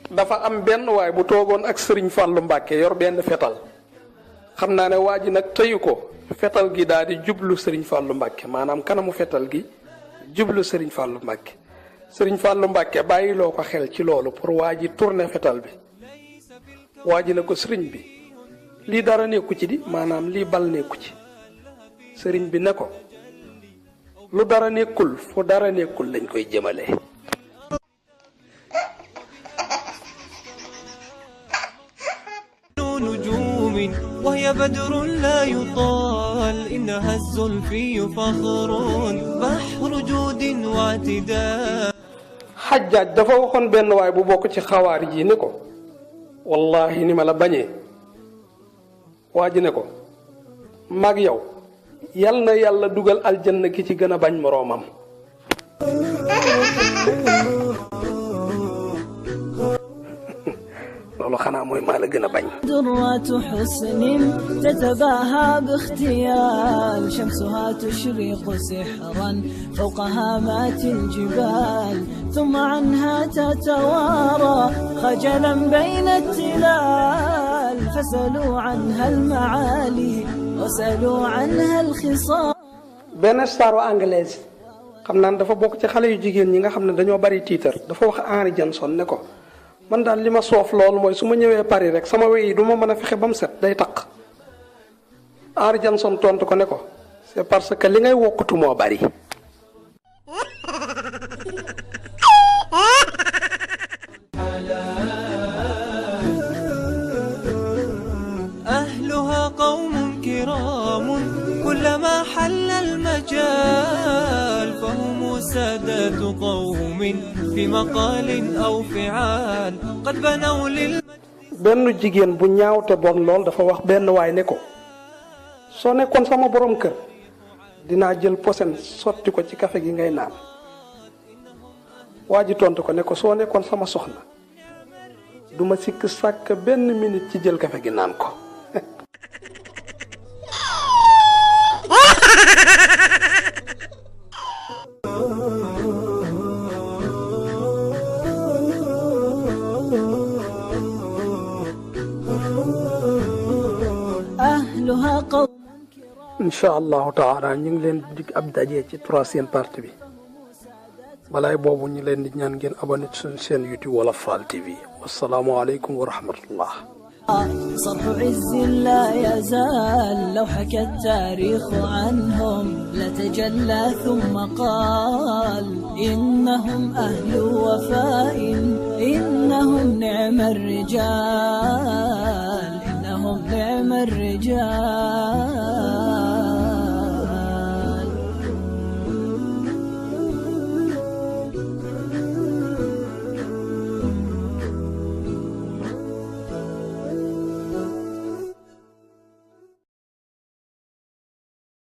dafa am benn waay bu toogoon ak Sëriñ Fàllu Mbàkke yor benn fetal xam naa ne waa ji nag tëyu ko fetal gi daal di jublu Sëriñ Fàllu Mbàkke maanaam kanamu fetal gi jublu Sëriñ Fàllu Mbàkke Sëriñ Fàllu Mbàkke bàyyiloo ko xel ci loolu pour waa ji tourner fetal bi waa ji ne ko sëriñ bi lii dara nekku ci di maanaam lii bal nekku ci sëriñ bi ne ko lu dara nekkul fu dara nekkul lañ koy jëmale نجوم وهي بدر لا يطال إنها الزلفي فخر بحر جود واعتدال Xajjaaj dafa waxoon benn waay bu bokk ci xawaari ji ne ko wallahi ni ma la bañee waa ji ne ko mag yow yal na yàlla dugal aljanna ki ci gën a bañ moroomam loolu xanaa mooy maa la gën a bañ درات حسن تتباهى باختيال شمسها تشرق سحرا فوق هامات الجبال ثم عنها تتوارى خجلا بين التلال فسلوا عنها المعالي وسلوا عنها الخصال benn staru anglaise xam naan dafa bokk ci xale yu jigéen ñi nga xam ne dañoo bari tiitar dafa wax Henry Johnson ne ko man daal li ma soof loolu mooy su ma ñëwee Paris rek sama wey yi du ma mën a fexe ba mu set day taq Henry Johnson tontu ko ne ko c'est parce que li ngay wokkutu moo bari أهلها قوم كرام كلما حل المجال فهم سادات قوم في مقال أو فعال قد بنوا benn jigéen bu ñaaw te bon lool dafa wax benn waay ne ko soo nekkoon sama borom kër dinaa jël posen sotti ko ci kafe gi ngay naan waa ji tontu ko ne ko soo nekkoon sama soxna duma sikk sàkk benn minute ci jël kafe gi naan ko أهلها قوم incha allahu taala ñu ngi leen di dig ab daje ci 3e partie bi balaay boobu ñu leen di ñaan ngeen abonné ci suñu chaîne YouTube Wolof Fall TV wasalaamu aleykum wa rahmatullah صرح عز لا يزال لو حكى التاريخ عنهم لتجلى ثم قال إنهم أهل وفاء إنهم نعم الرجال إنهم نعم الرجال